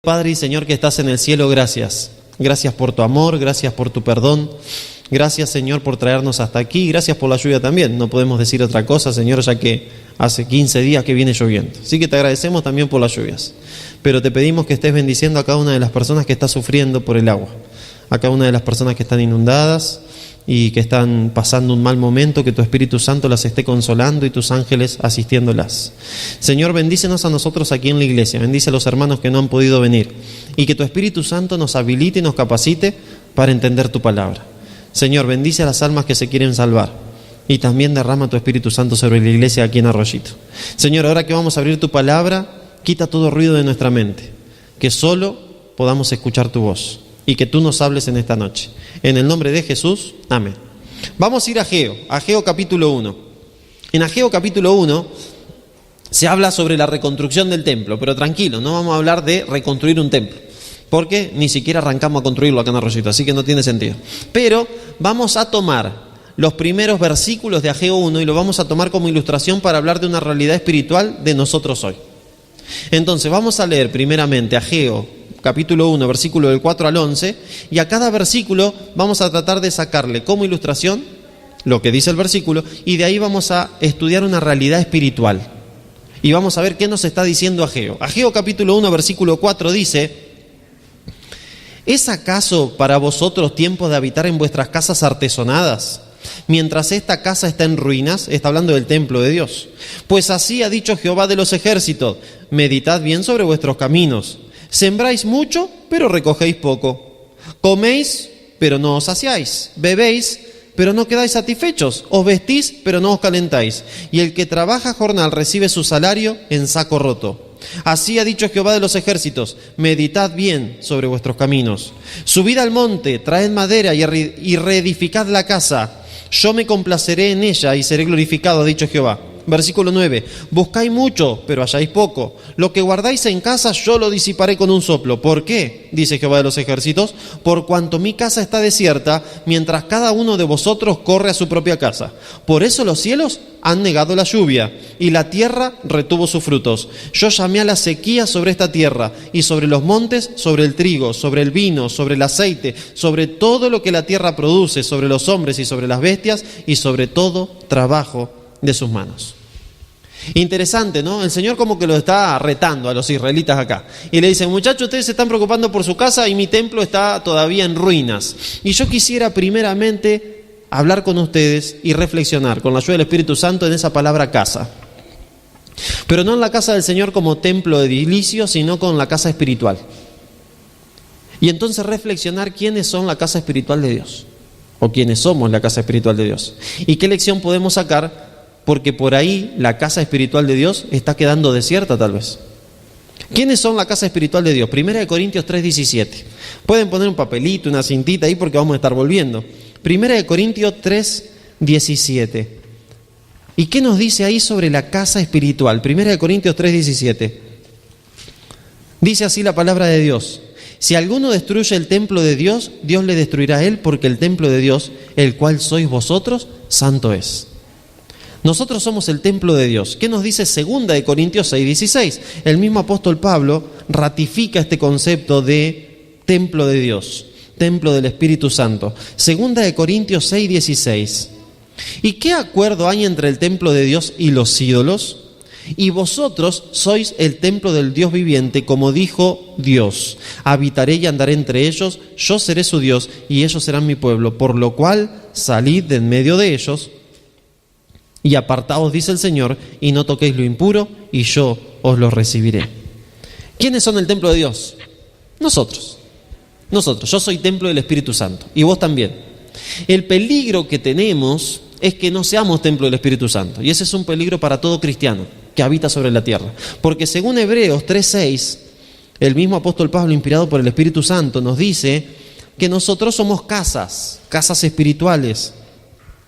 Padre y Señor que estás en el cielo, gracias. Gracias por tu amor, gracias por tu perdón. Gracias, Señor, por traernos hasta aquí. Gracias por la lluvia también. No podemos decir otra cosa, Señor, ya que hace 15 días que viene lloviendo. Así que te agradecemos también por las lluvias. Pero te pedimos que estés bendiciendo a cada una de las personas que está sufriendo por el agua. A cada una de las personas que están inundadas y que están pasando un mal momento, que tu Espíritu Santo las esté consolando y tus ángeles asistiéndolas. Señor, bendícenos a nosotros aquí en la iglesia, bendice a los hermanos que no han podido venir y que tu Espíritu Santo nos habilite y nos capacite para entender tu palabra. Señor, bendice a las almas que se quieren salvar y también derrama tu Espíritu Santo sobre la iglesia aquí en Arroyito. Señor, ahora que vamos a abrir tu palabra, quita todo ruido de nuestra mente, que solo podamos escuchar tu voz y que tú nos hables en esta noche. En el nombre de Jesús, amén. Vamos a ir a Ageo capítulo 1. En Ageo capítulo 1 se habla sobre la reconstrucción del templo, pero tranquilo, no vamos a hablar de reconstruir un templo, porque ni siquiera arrancamos a construirlo acá en Arroyito, así que no tiene sentido. Pero vamos a tomar los primeros versículos de Ageo 1 y lo vamos a tomar como ilustración para hablar de una realidad espiritual de nosotros hoy. Entonces vamos a leer primeramente Ageo capítulo 1, versículo del 4 al 11, y a cada versículo vamos a tratar de sacarle como ilustración lo que dice el versículo, y de ahí vamos a estudiar una realidad espiritual. Y vamos a ver qué nos está diciendo Ageo. Ageo capítulo 1, versículo 4 dice: ¿Es acaso para vosotros tiempo de habitar en vuestras casas artesonadas, mientras esta casa está en ruinas? Está hablando del templo de Dios. Pues así ha dicho Jehová de los ejércitos: meditad bien sobre vuestros caminos. Sembráis mucho, pero recogéis poco. Coméis, pero no os saciáis. Bebéis, pero no quedáis satisfechos. Os vestís, pero no os calentáis. Y el que trabaja jornal recibe su salario en saco roto. Así ha dicho Jehová de los ejércitos: meditad bien sobre vuestros caminos. Subid al monte, traed madera y reedificad la casa. Yo me complaceré en ella y seré glorificado, ha dicho Jehová. Versículo 9: buscáis mucho, pero halláis poco. Lo que guardáis en casa yo lo disiparé con un soplo. ¿Por qué? Dice Jehová de los ejércitos: por cuanto mi casa está desierta, mientras cada uno de vosotros corre a su propia casa. Por eso los cielos han negado la lluvia, y la tierra retuvo sus frutos. Yo llamé a la sequía sobre esta tierra, y sobre los montes, sobre el trigo, sobre el vino, sobre el aceite, sobre todo lo que la tierra produce, sobre los hombres y sobre las bestias, y sobre todo trabajo de sus manos. Interesante, ¿no? El Señor como que lo está retando a los israelitas acá. Y le dice: muchachos, ustedes se están preocupando por su casa y mi templo está todavía en ruinas. Y yo quisiera primeramente hablar con ustedes y reflexionar con la ayuda del Espíritu Santo en esa palabra casa. Pero no en la casa del Señor como templo edilicio, sino con la casa espiritual. Y entonces reflexionar quiénes son la casa espiritual de Dios, o quiénes somos la casa espiritual de Dios. Y qué lección podemos sacar, porque por ahí la casa espiritual de Dios está quedando desierta tal vez. ¿Quiénes son la casa espiritual de Dios? 1 Corintios 3:17. Pueden poner un papelito, una cintita ahí porque vamos a estar volviendo. 1 Corintios 3:17. ¿Y qué nos dice ahí sobre la casa espiritual? 1 Corintios 3:17. Dice así la palabra de Dios: si alguno destruye el templo de Dios, Dios le destruirá a él, porque el templo de Dios, el cual sois vosotros, santo es. Nosotros somos el templo de Dios. ¿Qué nos dice 2 Corintios 6:16? El mismo apóstol Pablo ratifica este concepto de templo de Dios, templo del Espíritu Santo. 2 Corintios 6:16. ¿Y qué acuerdo hay entre el templo de Dios y los ídolos? Y vosotros sois el templo del Dios viviente, como dijo Dios: habitaré y andaré entre ellos, yo seré su Dios y ellos serán mi pueblo, por lo cual salid de en medio de ellos y apartaos, dice el Señor, y no toquéis lo impuro, y yo os lo recibiré. ¿Quiénes son el templo de Dios? Nosotros. Yo soy templo del Espíritu Santo, y vos también. El peligro que tenemos es que no seamos templo del Espíritu Santo, y ese es un peligro para todo cristiano que habita sobre la tierra. Porque según Hebreos 3:6, el mismo apóstol Pablo, inspirado por el Espíritu Santo, nos dice que nosotros somos casas espirituales.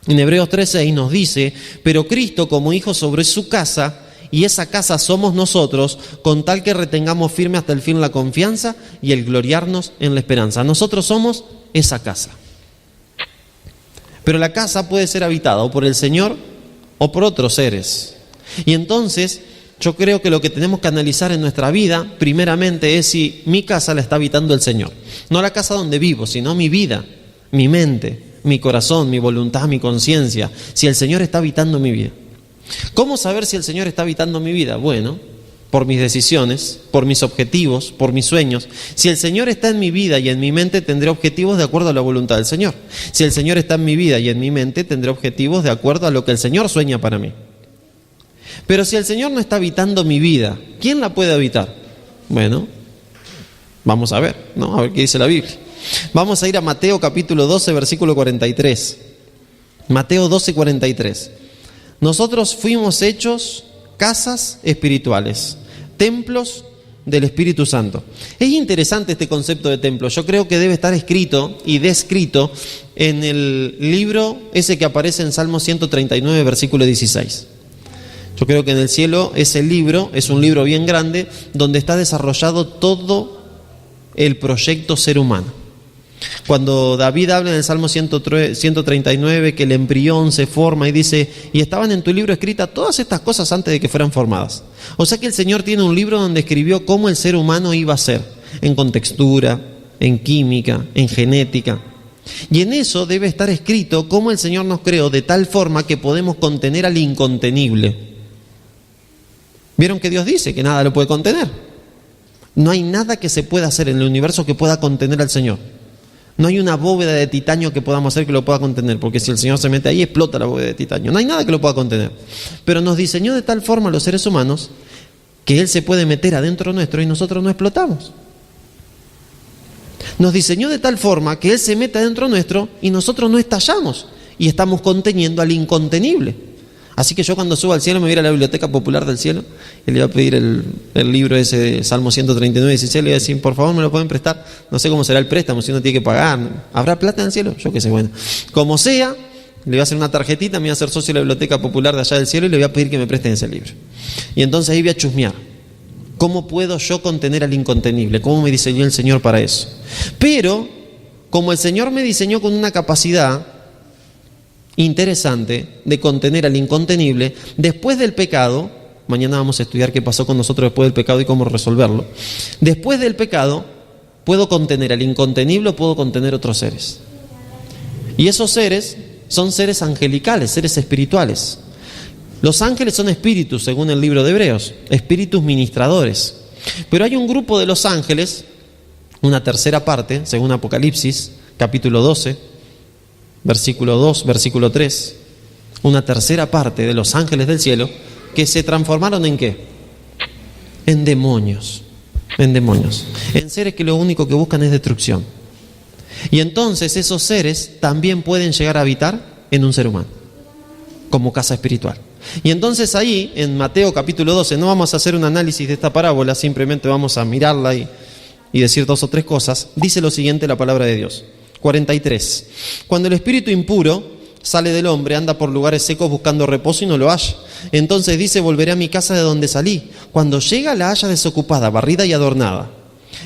En Hebreos 3:6 nos dice: pero Cristo como hijo sobre su casa, y esa casa somos nosotros, con tal que retengamos firme hasta el fin la confianza y el gloriarnos en la esperanza. Nosotros somos esa casa. Pero la casa puede ser habitada o por el Señor o por otros seres. Y entonces yo creo que lo que tenemos que analizar en nuestra vida, primeramente, es si mi casa la está habitando el Señor. No la casa donde vivo, sino mi vida, mi mente, mi corazón, mi voluntad, mi conciencia. Si el Señor está habitando mi vida. ¿Cómo saber si el Señor está habitando mi vida? Bueno, por mis decisiones, por mis objetivos, por mis sueños. Si el Señor está en mi vida y en mi mente, tendré objetivos de acuerdo a la voluntad del Señor. Si el Señor está en mi vida y en mi mente, tendré objetivos de acuerdo a lo que el Señor sueña para mí. Pero si el Señor no está habitando mi vida, ¿quién la puede habitar? Bueno, vamos a ver, ¿no? A ver qué dice la Biblia. Vamos a ir a Mateo capítulo 12, versículo 43. Mateo 12, 43. Nosotros fuimos hechos casas espirituales, templos del Espíritu Santo. Es interesante este concepto de templo. Yo creo que debe estar escrito y descrito en el libro ese que aparece en Salmo 139, versículo 16. Yo creo que en el cielo ese libro es un libro bien grande donde está desarrollado todo el proyecto ser humano. Cuando David habla en el Salmo 139 que el embrión se forma y dice, y estaban en tu libro escritas todas estas cosas antes de que fueran formadas. O sea que el Señor tiene un libro donde escribió cómo el ser humano iba a ser, en contextura, en química, en genética. Y en eso debe estar escrito cómo el Señor nos creó de tal forma que podemos contener al incontenible. ¿Vieron que Dios dice que nada lo puede contener? No hay nada que se pueda hacer en el universo que pueda contener al Señor. No hay una bóveda de titanio que podamos hacer que lo pueda contener, porque si el Señor se mete ahí, explota la bóveda de titanio. No hay nada que lo pueda contener. Pero nos diseñó de tal forma los seres humanos que Él se puede meter adentro nuestro y nosotros no explotamos. Nos diseñó de tal forma que Él se mete adentro nuestro y nosotros no estallamos y estamos conteniendo al incontenible. Así que yo cuando subo al cielo me voy a ir a la Biblioteca Popular del Cielo y le voy a pedir el libro ese de Salmo 139, 16, le voy a decir, por favor me lo pueden prestar. No sé cómo será el préstamo, si uno tiene que pagar. ¿Habrá plata en el cielo? Yo qué sé, bueno. Como sea, le voy a hacer una tarjetita, me voy a hacer socio de la Biblioteca Popular de allá del cielo y le voy a pedir que me presten ese libro. Y entonces ahí voy a chusmear. ¿Cómo puedo yo contener al incontenible? ¿Cómo me diseñó el Señor para eso? Pero, como el Señor me diseñó con una capacidad interesante de contener al incontenible, después del pecado, mañana vamos a estudiar qué pasó con nosotros después del pecado y cómo resolverlo. Después del pecado, puedo contener al incontenible o puedo contener otros seres. Y esos seres son seres angelicales, seres espirituales. Los ángeles son espíritus, según el libro de Hebreos, espíritus ministradores. Pero hay un grupo de los ángeles, una tercera parte, según Apocalipsis, capítulo 12, versículo 2, versículo 3, una tercera parte de los ángeles del cielo que se transformaron ¿en qué? En demonios, en seres que lo único que buscan es destrucción. Y entonces esos seres también pueden llegar a habitar en un ser humano, como casa espiritual. Y entonces ahí, en Mateo capítulo 12, no vamos a hacer un análisis de esta parábola, simplemente vamos a mirarla y decir dos o tres cosas. Dice lo siguiente la palabra de Dios. 43. Cuando el espíritu impuro sale del hombre, anda por lugares secos buscando reposo y no lo halla. Entonces dice, volveré a mi casa de donde salí. Cuando llega la halla desocupada, barrida y adornada.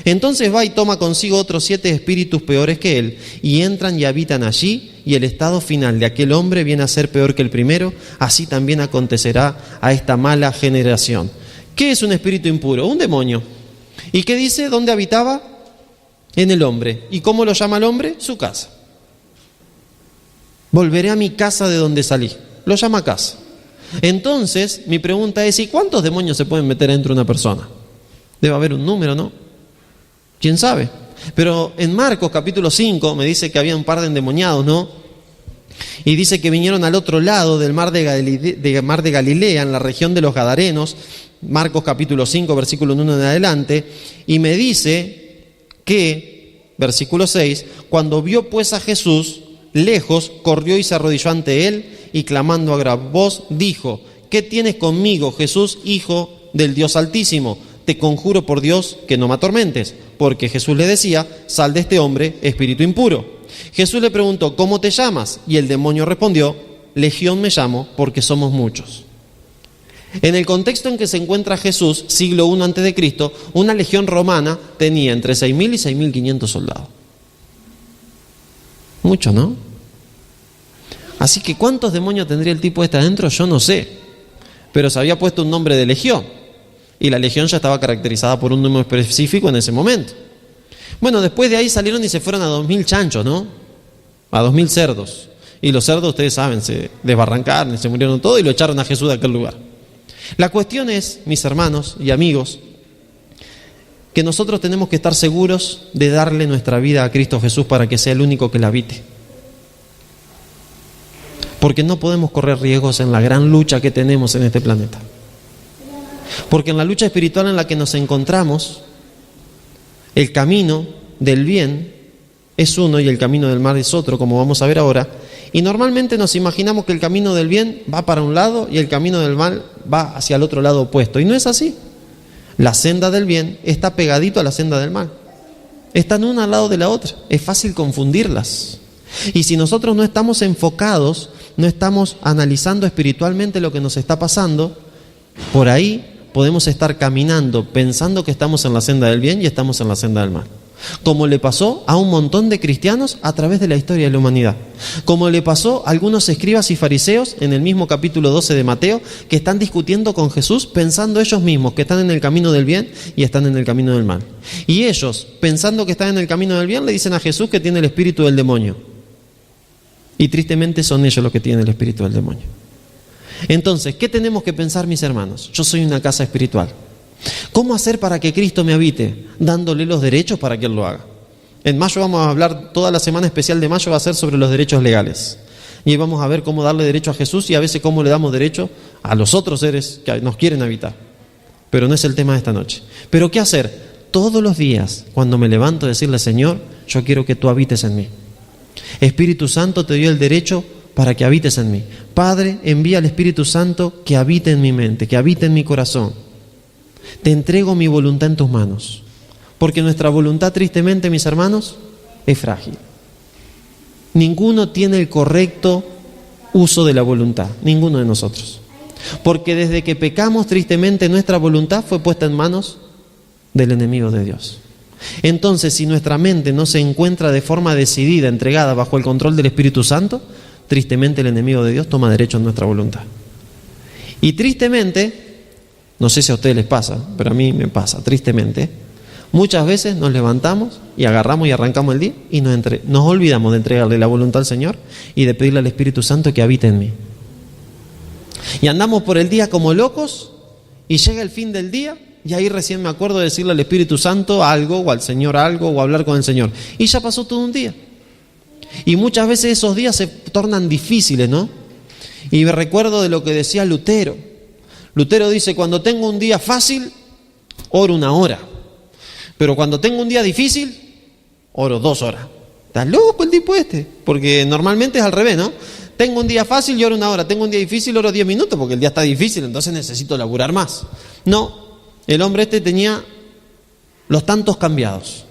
Entonces va y toma consigo otros 7 espíritus peores que él, y entran y habitan allí, y el estado final de aquel hombre viene a ser peor que el primero. Así también acontecerá a esta mala generación. ¿Qué es un espíritu impuro? Un demonio. ¿Y qué dice? ¿Dónde habitaba? En el hombre. ¿Y cómo lo llama el hombre? Su casa. Volveré a mi casa de donde salí. Lo llama casa. Entonces, mi pregunta es, ¿y cuántos demonios se pueden meter dentro de una persona? Debe haber un número, ¿no? ¿Quién sabe? Pero en Marcos capítulo 5 me dice que había un par de endemoniados, ¿no? Y dice que vinieron al otro lado del mar de Galilea, en la región de los Gadarenos, Marcos capítulo 5, versículo 1 en adelante, y me dice que, versículo 6, cuando vio pues a Jesús lejos, corrió y se arrodilló ante él, y clamando a gran voz, dijo, ¿qué tienes conmigo, Jesús, Hijo del Dios Altísimo? Te conjuro por Dios que no me atormentes, porque Jesús le decía, sal de este hombre, espíritu impuro. Jesús le preguntó, ¿cómo te llamas? Y el demonio respondió, Legión me llamo, porque somos muchos. En el contexto en que se encuentra Jesús, siglo I a.C., una legión romana tenía entre 6.000 y 6.500 soldados. Mucho, ¿no? Así que ¿cuántos demonios tendría el tipo este adentro? Yo no sé. Pero se había puesto un nombre de legión. Y la legión ya estaba caracterizada por un número específico en ese momento. Bueno, después de ahí salieron y se fueron a 2000 chanchos, ¿no? A 2000 cerdos. Y los cerdos, ustedes saben, se desbarrancaron, se murieron todos y lo echaron a Jesús de aquel lugar. La cuestión es, mis hermanos y amigos, que nosotros tenemos que estar seguros de darle nuestra vida a Cristo Jesús para que sea el único que la habite. Porque no podemos correr riesgos en la gran lucha que tenemos en este planeta. Porque en la lucha espiritual en la que nos encontramos, el camino del bien es uno y el camino del mal es otro, como vamos a ver ahora. Y normalmente nos imaginamos que el camino del bien va para un lado y el camino del mal va hacia el otro lado opuesto. Y no es así. La senda del bien está pegadito a la senda del mal. Están una al lado de la otra. Es fácil confundirlas. Y si nosotros no estamos enfocados, no estamos analizando espiritualmente lo que nos está pasando, por ahí podemos estar caminando pensando que estamos en la senda del bien y estamos en la senda del mal. Como le pasó a un montón de cristianos a través de la historia de la humanidad. Como le pasó a algunos escribas y fariseos en el mismo capítulo 12 de Mateo, que están discutiendo con Jesús pensando ellos mismos que están en el camino del bien y están en el camino del mal. Y ellos, pensando que están en el camino del bien, le dicen a Jesús que tiene el espíritu del demonio. Y tristemente son ellos los que tienen el espíritu del demonio. Entonces, ¿qué tenemos que pensar, mis hermanos? Yo soy una casa espiritual. ¿Cómo hacer para que Cristo me habite? Dándole los derechos para que Él lo haga. En mayo vamos a hablar, toda la semana especial de mayo va a ser sobre los derechos legales. Y ahí vamos a ver cómo darle derecho a Jesús y a veces cómo le damos derecho a los otros seres que nos quieren habitar. Pero no es el tema de esta noche. ¿Pero qué hacer? Todos los días, cuando me levanto, decirle: Señor, yo quiero que tú habites en mí. Espíritu Santo, te doy el derecho para que habites en mí. Padre, envía al Espíritu Santo que habite en mi mente, que habite en mi corazón. Te entrego mi voluntad en tus manos. Porque nuestra voluntad, tristemente, mis hermanos, es frágil. Ninguno tiene el correcto uso de la voluntad, ninguno de nosotros. Porque desde que pecamos, tristemente, nuestra voluntad fue puesta en manos del enemigo de Dios. Entonces, si nuestra mente no se encuentra de forma decidida, entregada bajo el control del Espíritu Santo, tristemente el enemigo de Dios toma derecho en nuestra voluntad. Y tristemente, no sé si a ustedes les pasa, pero a mí me pasa, tristemente, muchas veces nos levantamos y agarramos y arrancamos el día y nos olvidamos de entregarle la voluntad al Señor y de pedirle al Espíritu Santo que habite en mí. Y andamos por el día como locos y llega el fin del día y ahí recién me acuerdo de decirle al Espíritu Santo algo o al Señor algo o hablar con el Señor. Y ya pasó todo un día. Y muchas veces esos días se tornan difíciles, ¿no? Y me recuerdo de lo que decía Lutero. Lutero dice: cuando tengo un día fácil, oro 1 hora. Pero cuando tengo un día difícil, oro 2 horas. ¿Está loco el tipo este? Porque normalmente es al revés, ¿no? Tengo un día fácil y oro 1 hora. Tengo un día difícil, oro 10 minutos porque el día está difícil, entonces necesito laburar más. No, el hombre este tenía los tantos cambiados.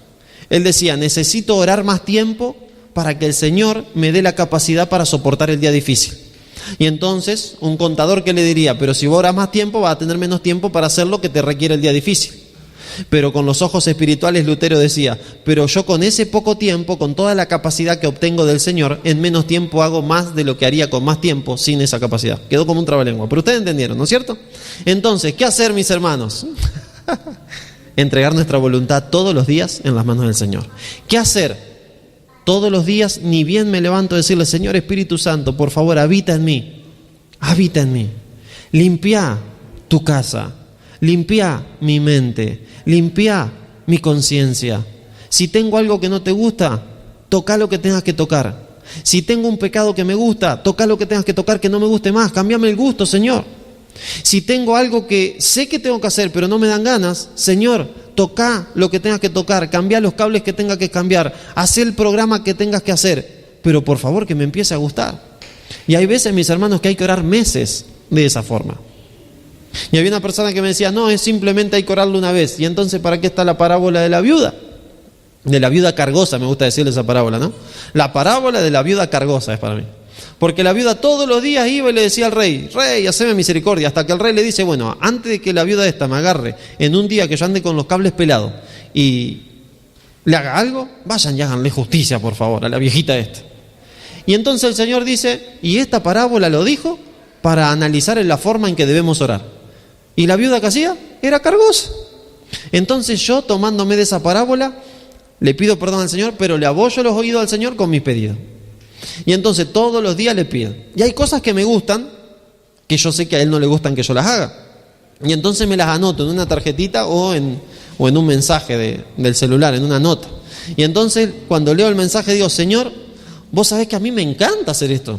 Él decía: necesito orar más tiempo para que el Señor me dé la capacidad para soportar el día difícil. Y entonces, un contador que le diría: pero si vos oras más tiempo, vas a tener menos tiempo para hacer lo que te requiere el día difícil. Pero con los ojos espirituales, Lutero decía: pero yo con ese poco tiempo, con toda la capacidad que obtengo del Señor, en menos tiempo hago más de lo que haría con más tiempo sin esa capacidad. Quedó como un trabalengua, pero ustedes entendieron, ¿no es cierto? Entonces, ¿qué hacer, mis hermanos? Entregar nuestra voluntad todos los días en las manos del Señor. ¿Qué hacer? Todos los días, ni bien me levanto a decirle: Señor Espíritu Santo, por favor, habita en mí. Habita en mí. Limpia tu casa. Limpia mi mente. Limpia mi conciencia. Si tengo algo que no te gusta, toca lo que tengas que tocar. Si tengo un pecado que me gusta, toca lo que tengas que tocar que no me guste más. Cámbiame el gusto, Señor. Si tengo algo que sé que tengo que hacer, pero no me dan ganas, Señor, toca lo que tengas que tocar, cambia los cables que tengas que cambiar, haz el programa que tengas que hacer, pero por favor que me empiece a gustar. Y hay veces, mis hermanos, que hay que orar meses de esa forma. Y había una persona que me decía: no, es simplemente hay que orarlo una vez. Y entonces, ¿para qué está la parábola de la viuda? De la viuda cargosa, me gusta decirle esa parábola, ¿no? La parábola de la viuda cargosa es para mí. Porque la viuda todos los días iba y le decía al rey: rey, haceme misericordia. Hasta que el rey le dice: bueno, antes de que la viuda esta me agarre en un día que yo ande con los cables pelados y le haga algo, vayan y háganle justicia, por favor, a la viejita esta. Y entonces el Señor dice: y esta parábola lo dijo para analizar en la forma en que debemos orar. ¿Y la viuda qué hacía? era cargosa. Entonces yo, tomándome de esa parábola, le pido perdón al Señor, pero le abollo los oídos al Señor con mis pedidos. Y entonces todos los días le pido. Y hay cosas que me gustan, que yo sé que a Él no le gustan que yo las haga. Y entonces me las anoto en una tarjetita o en un mensaje del celular, en una nota. Y entonces cuando leo el mensaje digo, Señor, vos sabés que a mí me encanta hacer esto.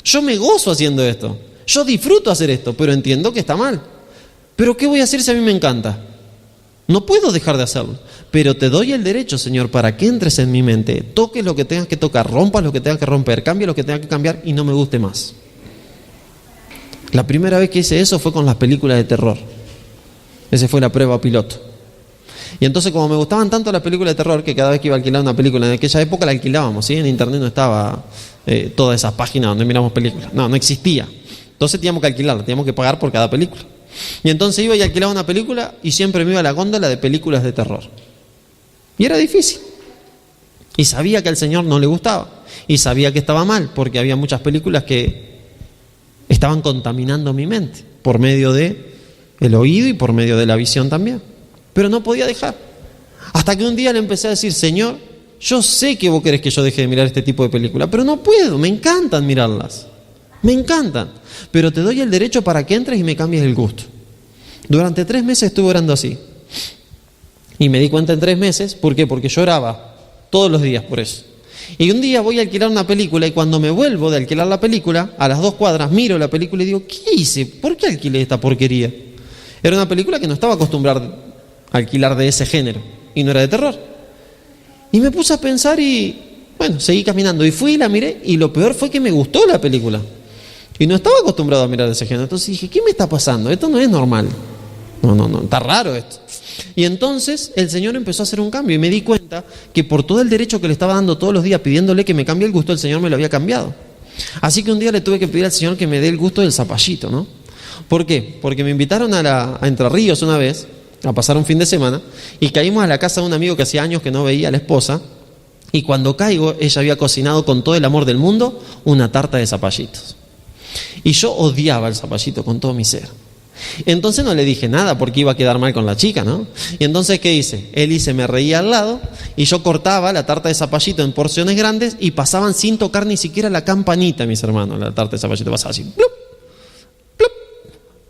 Yo me gozo haciendo esto. Yo disfruto hacer esto, pero entiendo que está mal. ¿Pero qué voy a hacer si a mí me encanta? No puedo dejar de hacerlo. Pero te doy el derecho, Señor, para que entres en mi mente, toques lo que tengas que tocar, rompas lo que tengas que romper, cambies lo que tengas que cambiar y no me guste más. La primera vez que hice eso fue con las películas de terror. Esa fue la prueba piloto. Y entonces, como me gustaban tanto las películas de terror, que cada vez que iba a alquilar una película, en aquella época la alquilábamos, ¿sí? En internet no estaba todas esas páginas donde miramos películas. No existía. Entonces teníamos que alquilarla, teníamos que pagar por cada película. Y entonces iba y alquilaba una película y siempre me iba a la góndola de películas de terror. Y era difícil. Y sabía que al Señor no le gustaba. Y sabía que estaba mal, porque había muchas películas que estaban contaminando mi mente por medio de el oído y por medio de la visión también. Pero no podía dejar. Hasta que un día le empecé a decir, Señor, yo sé que vos querés que yo deje de mirar este tipo de películas, pero no puedo, me encantan mirarlas. Me encantan. Pero te doy el derecho para que entres y me cambies el gusto. Durante 3 meses estuve orando así. Y me di cuenta en 3 meses, ¿por qué? Porque yo oraba todos los días por eso. Y un día voy a alquilar una película y cuando me vuelvo de alquilar la película, a las 2 cuadras miro la película y digo, ¿qué hice? ¿Por qué alquilé esta porquería? Era una película que no estaba acostumbrada a alquilar de ese género y no era de terror. Y me puse a pensar y, bueno, seguí caminando y fui y la miré y lo peor fue que me gustó la película. Y no estaba acostumbrado a mirar de ese género. Entonces dije, ¿qué me está pasando? Esto no es normal. No, está raro esto. Y entonces el Señor empezó a hacer un cambio y me di cuenta que por todo el derecho que le estaba dando todos los días pidiéndole que me cambie el gusto, el Señor me lo había cambiado. Así que un día le tuve que pedir al Señor que me dé el gusto del zapallito, ¿no? ¿Por qué? Porque me invitaron a Entre Ríos una vez a pasar un fin de semana y caímos a la casa de un amigo que hacía años que no veía a la esposa y cuando caigo ella había cocinado con todo el amor del mundo una tarta de zapallitos. Y yo odiaba el zapallito con todo mi ser. Entonces no le dije nada porque iba a quedar mal con la chica, ¿no? Y entonces, ¿qué hice? Él se me reía al lado y yo cortaba la tarta de zapallito en porciones grandes y pasaban sin tocar ni siquiera la campanita, mis hermanos. La tarta de zapallito pasaba así, plup, plup,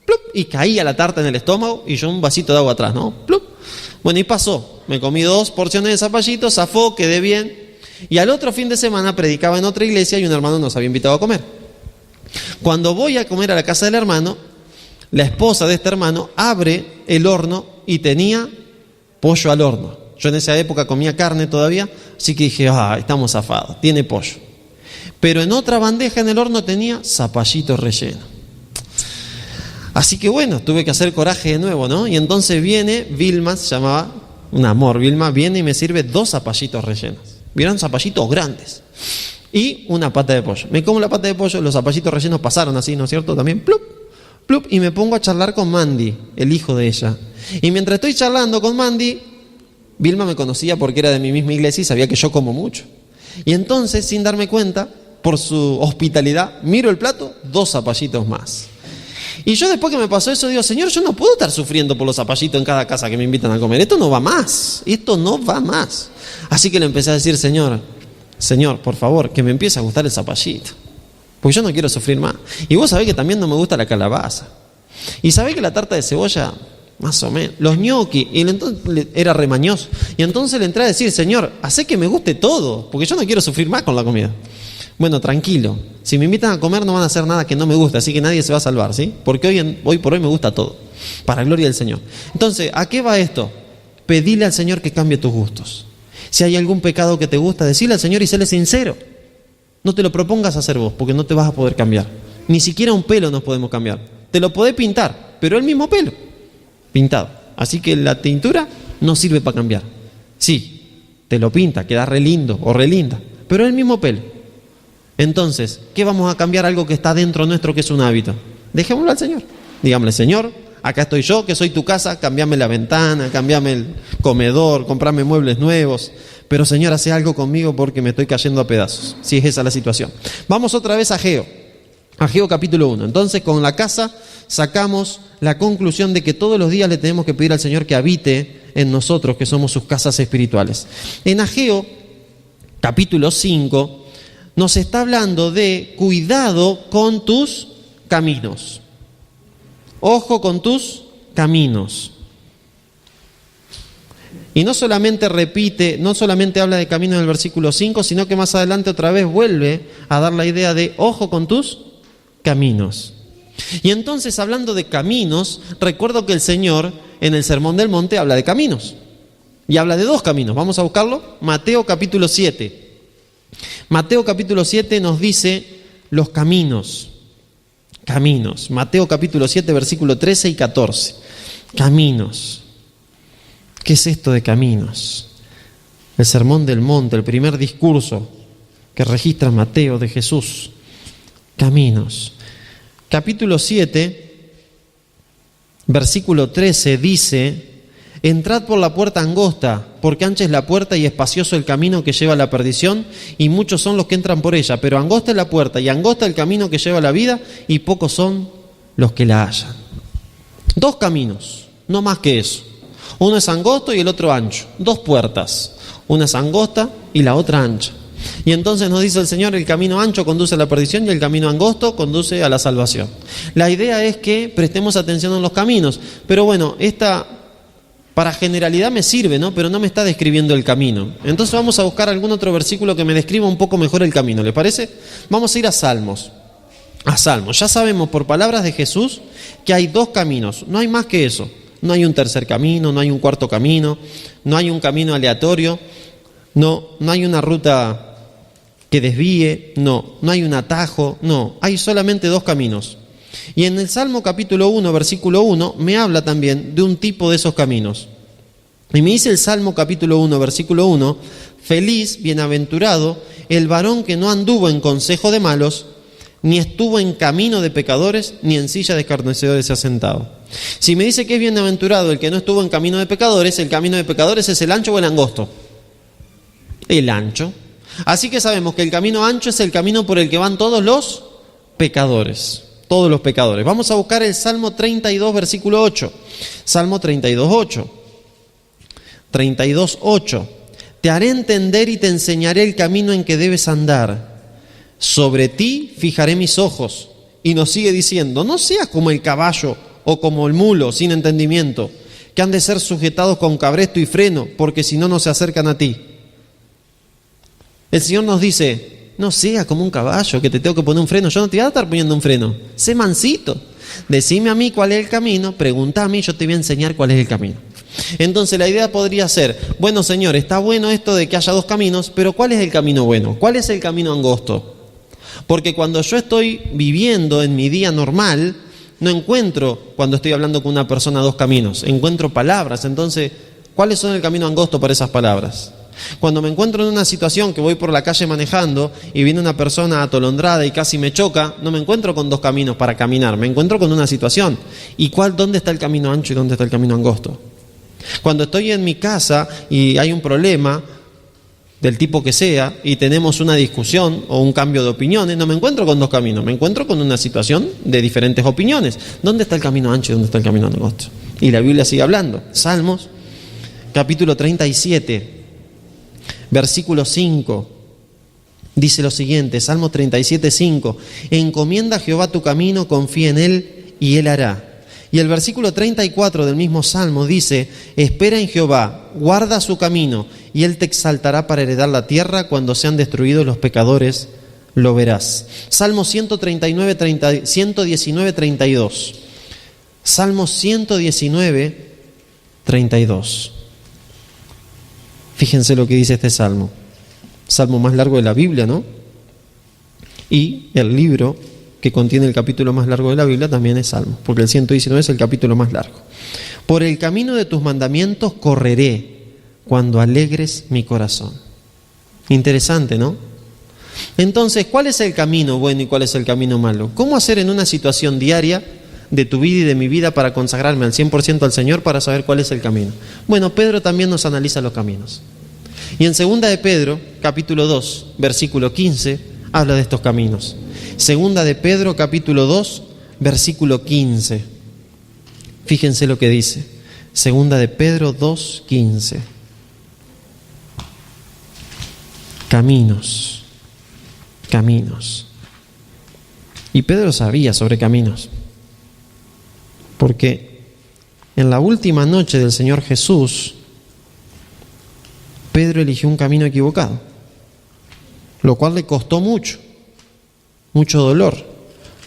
plup, y caía la tarta en el estómago y yo un vasito de agua atrás, ¿no? Plup. Bueno, y pasó. Me comí 2 porciones de zapallito, zafó, quedé bien. Y al otro fin de semana predicaba en otra iglesia y un hermano nos había invitado a comer. Cuando voy a comer a la casa del hermano, la esposa de este hermano abre el horno y tenía pollo al horno. Yo en esa época comía carne todavía, así que dije, estamos zafados, tiene pollo. Pero en otra bandeja en el horno tenía zapallito relleno. Así que bueno, tuve que hacer coraje de nuevo, ¿no? Y entonces viene Vilma, se llamaba, un amor, Vilma, viene y me sirve 2 zapallitos rellenos. Vieron, zapallitos grandes. Y una pata de pollo. Me como la pata de pollo, los zapallitos rellenos pasaron así, ¿no es cierto? También, plup, plup, y me pongo a charlar con Mandy, el hijo de ella. Y mientras estoy charlando con Mandy, Vilma me conocía porque era de mi misma iglesia y sabía que yo como mucho. Y entonces, sin darme cuenta, por su hospitalidad, miro el plato, 2 zapallitos más. Y yo después que me pasó eso, digo, Señor, yo no puedo estar sufriendo por los zapallitos en cada casa que me invitan a comer. Esto no va más, esto no va más. Así que le empecé a decir, Señor, por favor, que me empiece a gustar el zapallito. Porque yo no quiero sufrir más. Y vos sabés que también no me gusta la calabaza. Y sabés que la tarta de cebolla, más o menos. Los ñoquis, y entonces era remañoso. Y entonces le entré a decir, Señor, hacé que me guste todo, porque yo no quiero sufrir más con la comida. Bueno, tranquilo. Si me invitan a comer no van a hacer nada que no me guste, así que nadie se va a salvar, ¿sí? Porque hoy por hoy me gusta todo. Para gloria del Señor. Entonces, ¿a qué va esto? Pedile al Señor que cambie tus gustos. Si hay algún pecado que te gusta, decile al Señor y séle sincero. No te lo propongas hacer vos, porque no te vas a poder cambiar. Ni siquiera un pelo nos podemos cambiar. Te lo podés pintar, pero el mismo pelo, pintado. Así que la tintura no sirve para cambiar. Sí, te lo pinta, queda re lindo o re linda, pero el mismo pelo. Entonces, ¿qué vamos a cambiar? Algo que está dentro nuestro, que es un hábito. Dejémoslo al Señor. Digámosle, Señor, acá estoy yo, que soy tu casa, cambiame la ventana, cambiame el comedor, comprame muebles nuevos. Pero Señor, hace algo conmigo porque me estoy cayendo a pedazos, si es esa la situación. Vamos otra vez a Ageo. Ageo capítulo 1. Entonces, con la casa sacamos la conclusión de que todos los días le tenemos que pedir al Señor que habite en nosotros, que somos sus casas espirituales. En Ageo capítulo 5 nos está hablando de cuidado con tus caminos. Ojo con tus caminos. Y no solamente habla de camino en el versículo 5, sino que más adelante otra vez vuelve a dar la idea de ojo con tus caminos. Y entonces, hablando de caminos, recuerdo que el Señor en el Sermón del Monte habla de caminos. Y habla de dos caminos. Vamos a buscarlo. Mateo capítulo 7. Mateo capítulo 7 nos dice los caminos. Caminos. Mateo capítulo 7, versículo 13 y 14. Caminos. ¿Qué es esto de caminos? El Sermón del Monte, el primer discurso que registra Mateo de Jesús. Caminos. Capítulo 7, versículo 13 dice: entrad por la puerta angosta, porque ancha es la puerta y espacioso el camino que lleva a la perdición, y muchos son los que entran por ella, pero angosta es la puerta y angosta el camino que lleva a la vida, y pocos son los que la hallan. Dos caminos, no más que eso. Uno es angosto y el otro ancho. Dos puertas, una es angosta y la otra ancha. Y entonces nos dice el Señor: el camino ancho conduce a la perdición y el camino angosto conduce a la salvación. La idea es que prestemos atención en los caminos. Pero bueno, esta para generalidad me sirve, ¿no? Pero no me está describiendo el camino. Entonces vamos a buscar algún otro versículo que me describa un poco mejor el camino. ¿Les parece? Vamos a ir a Salmos. A Salmos. Ya sabemos por palabras de Jesús que hay dos caminos. No hay más que eso. No hay un tercer camino, no hay un cuarto camino, no hay un camino aleatorio, no hay una ruta que desvíe, no hay un atajo, no, hay solamente dos caminos. Y en el Salmo capítulo 1, versículo 1, me habla también de un tipo de esos caminos. Y me dice el Salmo capítulo 1, versículo 1, feliz, bienaventurado, el varón que no anduvo en consejo de malos, ni estuvo en camino de pecadores, ni en silla de escarnecedores se ha sentado. Si me dice que es bienaventurado el que no estuvo en camino de pecadores, ¿el camino de pecadores es el ancho o el angosto? El ancho. Así que sabemos que el camino ancho es el camino por el que van todos los pecadores. Todos los pecadores. Vamos a buscar el Salmo 32, versículo 8. Salmo 32, 8. 32, 8. Te haré entender y te enseñaré el camino en que debes andar. Sobre ti fijaré mis ojos. Y nos sigue diciendo: no seas como el caballo o como el mulo sin entendimiento, que han de ser sujetados con cabresto y freno, porque si no, no se acercan a ti. El Señor nos dice: no seas como un caballo que te tengo que poner un freno. Yo no te voy a estar poniendo un freno. Sé mansito. Decime a mí cuál es el camino, pregunta a mí, yo te voy a enseñar cuál es el camino. Entonces la idea podría ser: bueno, Señor, está bueno esto de que haya dos caminos, pero ¿cuál es el camino bueno? ¿Cuál es el camino angosto? Porque cuando yo estoy viviendo en mi día normal, no encuentro, cuando estoy hablando con una persona, dos caminos, encuentro palabras. Entonces, ¿cuáles son el camino angosto para esas palabras? Cuando me encuentro en una situación que voy por la calle manejando y viene una persona atolondrada y casi me choca, no me encuentro con dos caminos para caminar, me encuentro con una situación. ¿Y dónde está el camino ancho y dónde está el camino angosto? Cuando estoy en mi casa y hay un problema del tipo que sea y tenemos una discusión o un cambio de opiniones, no me encuentro con dos caminos, me encuentro con una situación de diferentes opiniones. ¿Dónde está el camino ancho y dónde está el camino angosto? Y la Biblia sigue hablando. Salmos, capítulo 37, versículo 5, dice lo siguiente, Salmo 37, 5, encomienda a Jehová tu camino, confía en Él y Él hará. Y el versículo 34 del mismo Salmo dice: espera en Jehová, guarda su camino, y Él te exaltará para heredar la tierra. Cuando sean destruidos los pecadores, lo verás. Salmo 119, 32. Salmo 119, 32. Fíjense lo que dice este salmo. Salmo más largo de la Biblia, ¿no? Y el libro que contiene el capítulo más largo de la Biblia también es Salmo, porque el 119 es el capítulo más largo. Por el camino de tus mandamientos correré, cuando alegres mi corazón. Interesante, ¿no? Entonces, ¿cuál es el camino bueno y cuál es el camino malo? ¿Cómo hacer en una situación diaria de tu vida y de mi vida para consagrarme al 100% al Señor, para saber cuál es el camino? Bueno, Pedro también nos analiza los caminos. Y en 2 de Pedro, capítulo 2, versículo 15, habla de estos caminos. Segunda de Pedro, capítulo 2, versículo 15. Fíjense lo que dice. Segunda de Pedro 2, 15. Caminos. Caminos. Y Pedro sabía sobre caminos. Porque en la última noche del Señor Jesús, Pedro eligió un camino equivocado, lo cual le costó mucho dolor,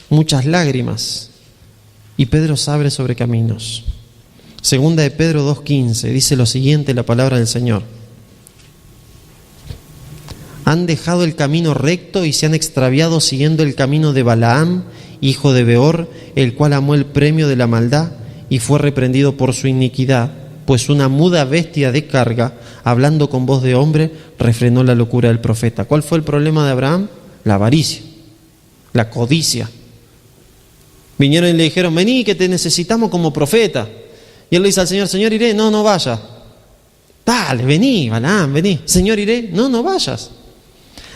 muchas lágrimas. Y Pedro sabe sobre caminos. Segunda de Pedro 2:15 dice lo siguiente, la palabra del Señor: han dejado el camino recto y se han extraviado siguiendo el camino de Balaam, hijo de Beor, el cual amó el premio de la maldad y fue reprendido por su iniquidad, pues una muda bestia de carga, hablando con voz de hombre, refrenó la locura del profeta. ¿Cuál fue el problema de Abraham? La avaricia, la codicia. Vinieron y le dijeron: vení, que te necesitamos como profeta. Y él le dice al Señor: Señor, iré. No, no vayas. Dale, vení, Balaam, vení. Señor, iré. No, no vayas.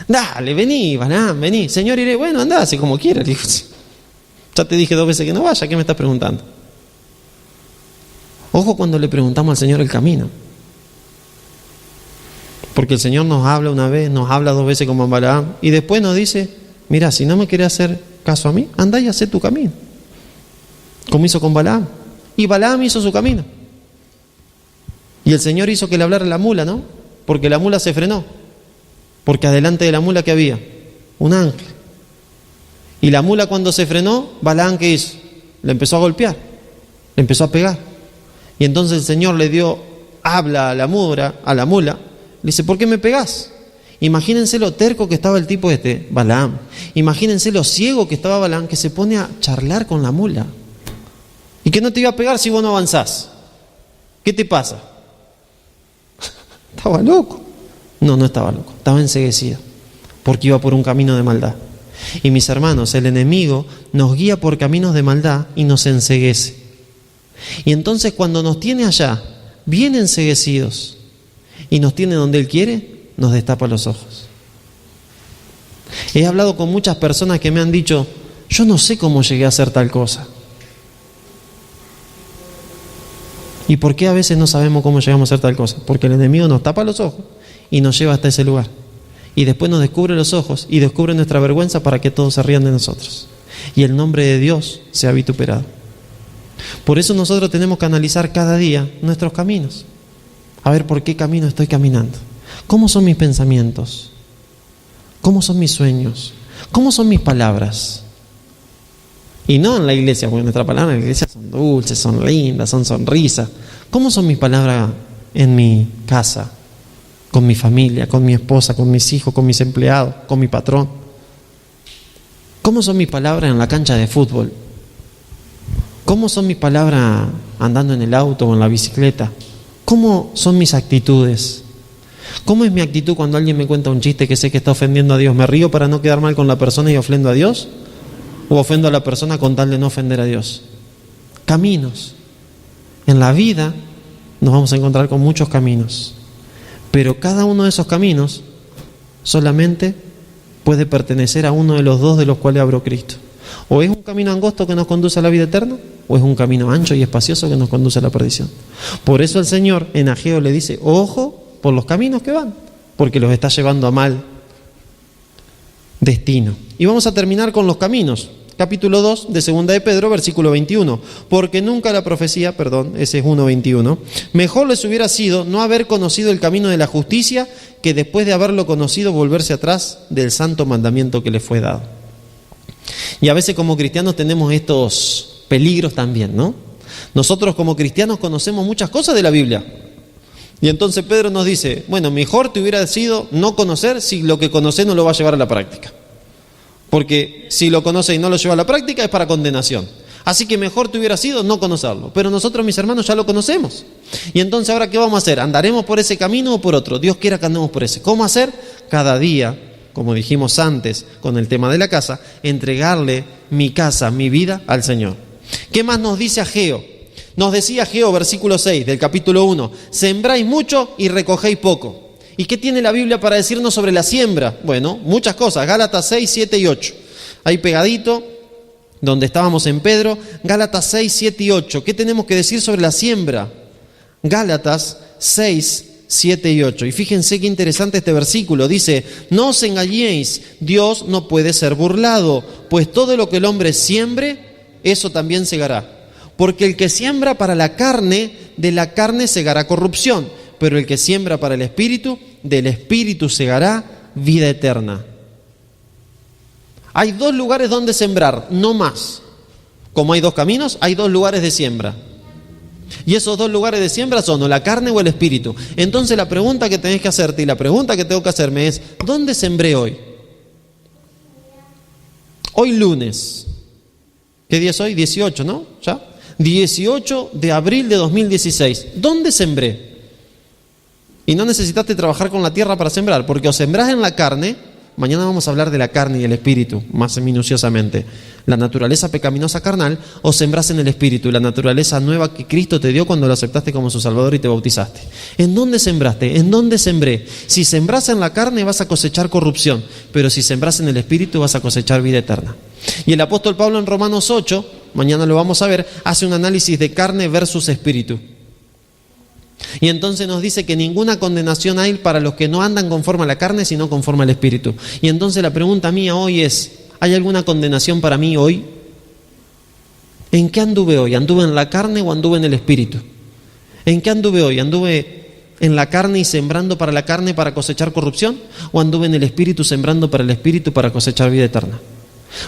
Dale, vení, Balaam, vení. Señor, iré. Bueno, andá, así como quieras. Digo, ya te dije 2 veces que no vaya, ¿qué me estás preguntando? Ojo cuando le preguntamos al Señor el camino. Porque el Señor nos habla una vez, nos habla 2 veces como a Balaam, y después nos dice: mira, si no me querés hacer caso a mí, andá y hacé tu camino. Como hizo con Balaam. Y Balaam hizo su camino. Y el Señor hizo que le hablara la mula, ¿no? Porque la mula se frenó. Porque adelante de la mula, ¿qué había? Un ángel. Y la mula, cuando se frenó, Balaam, ¿qué hizo? Le empezó a golpear, le empezó a pegar. Y entonces el Señor le dio habla a la mula, le dice: ¿por qué me pegás? Imagínense lo terco que estaba el tipo Balaam. Imagínense lo ciego que estaba Balaam, que se pone a charlar con la mula. ¿Y que no te iba a pegar si vos no avanzás? ¿Qué te pasa? ¿Estaba loco? No, no estaba loco, estaba enceguecido, porque iba por un camino de maldad. Y mis hermanos, el enemigo nos guía por caminos de maldad y nos enceguece. Y entonces cuando nos tiene allá, bien enceguecidos, y nos tiene donde Él quiere, nos destapa los ojos. He hablado con muchas personas que me han dicho: yo no sé cómo llegué a hacer tal cosa. ¿Y por qué a veces no sabemos cómo llegamos a hacer tal cosa? Porque el enemigo nos tapa los ojos y nos lleva hasta ese lugar. Y después nos descubre los ojos y descubre nuestra vergüenza para que todos se rían de nosotros. Y el nombre de Dios sea vituperado. Por eso nosotros tenemos que analizar cada día nuestros caminos. A ver por qué camino estoy caminando. ¿Cómo son mis pensamientos? ¿Cómo son mis sueños? ¿Cómo son mis palabras? Y no en la iglesia, porque nuestras palabras en la iglesia son dulces, son lindas, son sonrisas. ¿Cómo son mis palabras en mi casa? Con mi familia, con mi esposa, con mis hijos, con mis empleados, con mi patrón. ¿Cómo son mis palabras en la cancha de fútbol? ¿Cómo son mis palabras andando en el auto o en la bicicleta? ¿Cómo son mis actitudes? ¿Cómo es mi actitud cuando alguien me cuenta un chiste que sé que está ofendiendo a Dios? ¿Me río para no quedar mal con la persona y ofendo a Dios? ¿O ofendo a la persona con tal de no ofender a Dios? Caminos. En la vida nos vamos a encontrar con muchos caminos. Pero cada uno de esos caminos solamente puede pertenecer a uno de los 2 de los cuales abrió Cristo. O es un camino angosto que nos conduce a la vida eterna, o es un camino ancho y espacioso que nos conduce a la perdición. Por eso el Señor en Ageo le dice: ojo por los caminos que van, porque los está llevando a mal destino. Y vamos a terminar con los caminos. Capítulo 2 de Segunda de Pedro, versículo 21. Porque nunca la profecía, ese es 1:21, mejor les hubiera sido no haber conocido el camino de la justicia, que después de haberlo conocido volverse atrás del santo mandamiento que les fue dado. Y a veces como cristianos tenemos estos peligros también, ¿no? Nosotros como cristianos conocemos muchas cosas de la Biblia. Y entonces Pedro nos dice: bueno, mejor te hubiera sido no conocer si lo que conoces no lo va a llevar a la práctica. Porque si lo conoce y no lo lleva a la práctica es para condenación. Así que mejor te hubiera sido no conocerlo. Pero nosotros, mis hermanos, ya lo conocemos. Y entonces, ¿ahora qué vamos a hacer? ¿Andaremos por ese camino o por otro? Dios quiera que andemos por ese. ¿Cómo hacer? Cada día, como dijimos antes con el tema de la casa, entregarle mi casa, mi vida al Señor. ¿Qué más nos dice Ageo? Nos decía Ageo, versículo 6 del capítulo 1: sembráis mucho y recogéis poco. ¿Y qué tiene la Biblia para decirnos sobre la siembra? Bueno, muchas cosas. Gálatas 6, 7 y 8. Ahí pegadito, donde estábamos en Pedro, Gálatas 6, 7 y 8. ¿Qué tenemos que decir sobre la siembra? Gálatas 6, 7 y 8. Y fíjense qué interesante este versículo. Dice, no os engañéis, Dios no puede ser burlado, pues todo lo que el hombre siembre, eso también segará. Porque el que siembra para la carne, de la carne segará corrupción, pero el que siembra para el Espíritu, del Espíritu segará vida eterna. Hay dos lugares donde sembrar, no más. Como hay dos caminos, hay dos lugares de siembra. Y esos dos lugares de siembra son o la carne o el Espíritu. Entonces la pregunta que tenés que hacerte y la pregunta que tengo que hacerme es, ¿dónde sembré hoy? Hoy lunes. ¿Qué día es hoy? 18, ¿no? ¿Ya? 18 de abril de 2016. ¿Dónde sembré? Y no necesitaste trabajar con la tierra para sembrar, porque o sembrás en la carne, mañana vamos a hablar de la carne y el espíritu, más minuciosamente, la naturaleza pecaminosa carnal, o sembrás en el espíritu, la naturaleza nueva que Cristo te dio cuando lo aceptaste como su Salvador y te bautizaste. ¿En dónde sembraste? ¿En dónde sembré? Si sembrás en la carne vas a cosechar corrupción, pero si sembrás en el espíritu vas a cosechar vida eterna. Y el apóstol Pablo en Romanos 8, mañana lo vamos a ver, hace un análisis de carne versus espíritu. Y entonces nos dice que ninguna condenación hay para los que no andan conforme a la carne, sino conforme al espíritu. Y entonces la pregunta mía hoy es, ¿hay alguna condenación para mí hoy? ¿En qué anduve hoy? ¿Anduve en la carne o anduve en el espíritu? ¿En qué anduve hoy? ¿Anduve en la carne y sembrando para la carne para cosechar corrupción? ¿O anduve en el espíritu sembrando para el espíritu para cosechar vida eterna?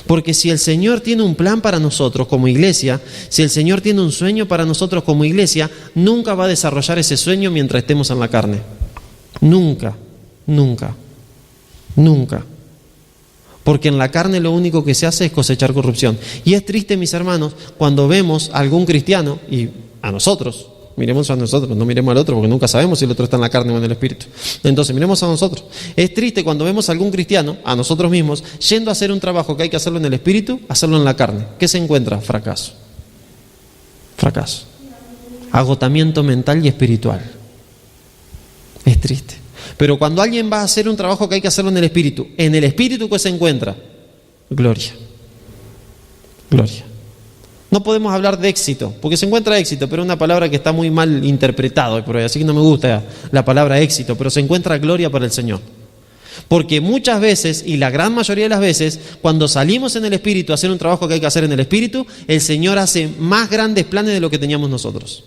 Porque si el Señor tiene un plan para nosotros como iglesia, si el Señor tiene un sueño para nosotros como iglesia, nunca va a desarrollar ese sueño mientras estemos en la carne. Nunca, nunca, nunca. Porque en la carne lo único que se hace es cosechar corrupción. Y es triste, mis hermanos, cuando vemos a algún cristiano, y a nosotros, miremos a nosotros, no miremos al otro, porque nunca sabemos si el otro está en la carne o en el espíritu. Entonces, miremos a nosotros. Es triste cuando vemos a algún cristiano, a nosotros mismos, yendo a hacer un trabajo que hay que hacerlo en el espíritu, hacerlo en la carne. ¿Qué se encuentra? Fracaso. Fracaso. Agotamiento mental y espiritual. Es triste. Pero cuando alguien va a hacer un trabajo que hay que hacerlo en el espíritu, ¿qué se encuentra? Gloria. Gloria. No podemos hablar de éxito, porque se encuentra éxito, pero es una palabra que está muy mal interpretada, así que no me gusta la palabra éxito, pero se encuentra gloria para el Señor. Porque muchas veces, y la gran mayoría de las veces, cuando salimos en el Espíritu a hacer un trabajo que hay que hacer en el Espíritu, el Señor hace más grandes planes de lo que teníamos nosotros.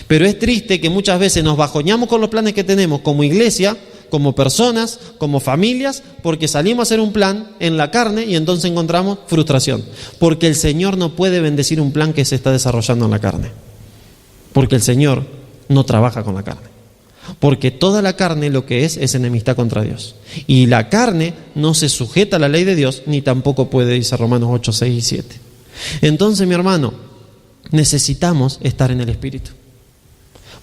Pero es triste que muchas veces nos bajoñamos con los planes que tenemos como iglesia, como personas, como familias, porque salimos a hacer un plan en la carne y entonces encontramos frustración. Porque el Señor no puede bendecir un plan que se está desarrollando en la carne. Porque el Señor no trabaja con la carne. Porque toda la carne lo que es enemistad contra Dios. Y la carne no se sujeta a la ley de Dios, ni tampoco puede, dice Romanos 8, 6 y 7. Entonces, mi hermano, necesitamos estar en el Espíritu.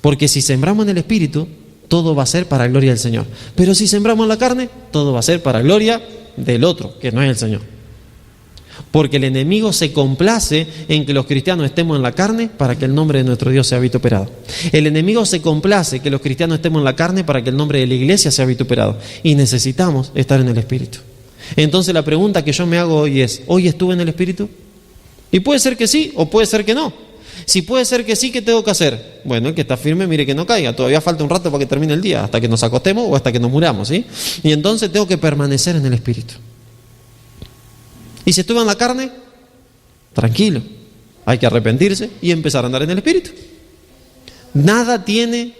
Porque si sembramos en el Espíritu, todo va a ser para gloria del Señor. Pero si sembramos en la carne, todo va a ser para gloria del otro, que no es el Señor. Porque el enemigo se complace en que los cristianos estemos en la carne para que el nombre de nuestro Dios sea vituperado. El enemigo se complace que los cristianos estemos en la carne para que el nombre de la iglesia sea vituperado. Y necesitamos estar en el Espíritu. Entonces la pregunta que yo me hago hoy es, ¿hoy estuve en el Espíritu? Y puede ser que sí o puede ser que no. Si puede ser que sí, ¿qué tengo que hacer? Bueno, el que está firme, mire que no caiga. Todavía falta un rato para que termine el día, hasta que nos acostemos o hasta que nos muramos, ¿sí? Y entonces tengo que permanecer en el Espíritu. Y si estuve en la carne, tranquilo. Hay que arrepentirse y empezar a andar en el Espíritu. Nada tiene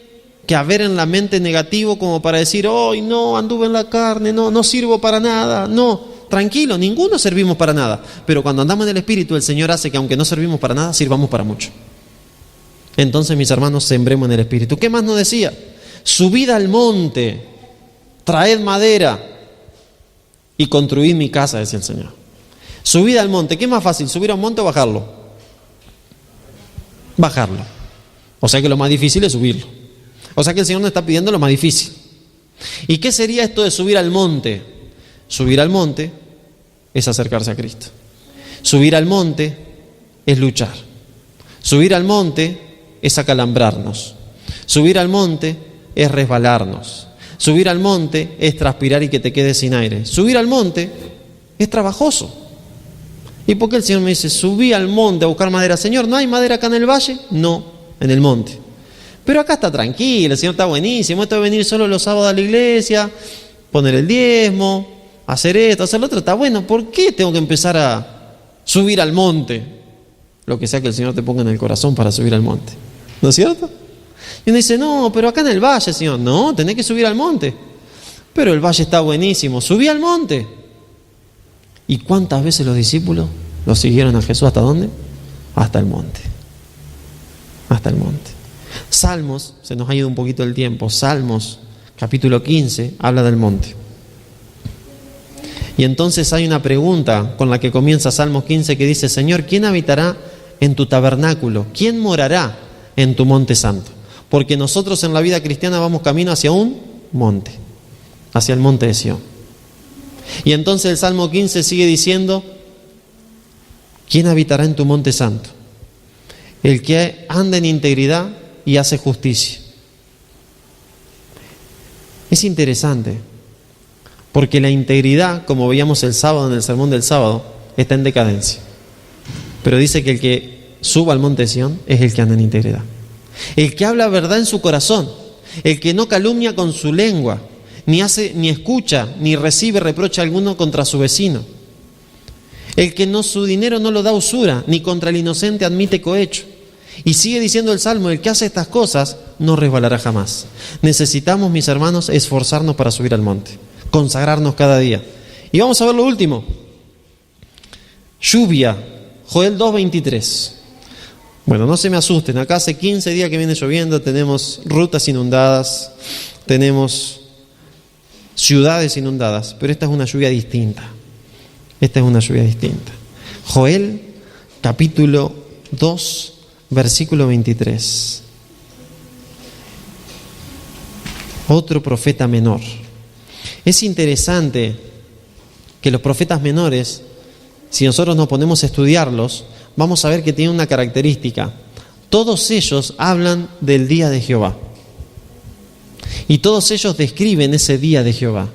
que haber en la mente negativo como para decir, ¡ay, no, anduve en la carne, no sirvo para nada! No. Tranquilo, ninguno servimos para nada. Pero cuando andamos en el Espíritu, el Señor hace que aunque no servimos para nada, sirvamos para mucho. Entonces, mis hermanos, sembremos en el Espíritu. ¿Qué más nos decía? Subid al monte, traed madera y construid mi casa, decía el Señor. Subid al monte. ¿Qué es más fácil, subir a un monte o bajarlo? Bajarlo. O sea que lo más difícil es subirlo. O sea que el Señor nos está pidiendo lo más difícil. ¿Y qué sería esto de subir al monte? Subir al monte es acercarse a Cristo. Subir al monte es luchar. Subir al monte es acalambrarnos. Subir al monte es resbalarnos. Subir al monte es transpirar y que te quedes sin aire. Subir al monte es trabajoso. ¿Y por qué el Señor me dice, subí al monte a buscar madera? Señor, ¿no hay madera acá en el valle? No, en el monte. Pero acá está tranquilo, el Señor está buenísimo. Esto de venir solo los sábados a la iglesia, poner el diezmo, hacer esto, hacer lo otro, está bueno. ¿Por qué tengo que empezar a subir al monte? Lo que sea que el Señor te ponga en el corazón para subir al monte. ¿No es cierto? Y uno dice, no, pero acá en el valle, Señor. No, tenés que subir al monte. Pero el valle está buenísimo. Subí al monte. ¿Y cuántas veces los discípulos lo siguieron a Jesús? ¿Hasta dónde? Hasta el monte. Hasta el monte. Salmos, se nos ha ido un poquito el tiempo. Salmos, capítulo 15, habla del monte. Y entonces hay una pregunta con la que comienza Salmos 15 que dice, Señor, ¿quién habitará en tu tabernáculo? ¿Quién morará en tu monte santo? Porque nosotros en la vida cristiana vamos camino hacia un monte, hacia el monte de Sión. Y entonces el Salmo 15 sigue diciendo, ¿quién habitará en tu monte santo? El que anda en integridad y hace justicia. Es interesante, porque la integridad, como veíamos el sábado en el sermón del sábado, está en decadencia. Pero dice que el que suba al monte de Sión es el que anda en integridad. El que habla verdad en su corazón, el que no calumnia con su lengua, ni escucha, ni recibe reproche alguno contra su vecino. El que su dinero no lo da usura, ni contra el inocente admite cohecho. Y sigue diciendo el Salmo, el que hace estas cosas no resbalará jamás. Necesitamos, mis hermanos, esforzarnos para subir al monte, consagrarnos cada día. Y vamos a ver lo último. Lluvia, Joel 2:23. Bueno, no se me asusten, acá hace 15 días que viene lloviendo, tenemos rutas inundadas, tenemos ciudades inundadas, pero esta es una lluvia distinta. Esta es una lluvia distinta. Joel, capítulo 2, versículo 23. Otro profeta menor. Es interesante que los profetas menores, si nosotros nos ponemos a estudiarlos, vamos a ver que tienen una característica. Todos ellos hablan del día de Jehová. Y todos ellos describen ese día de Jehová.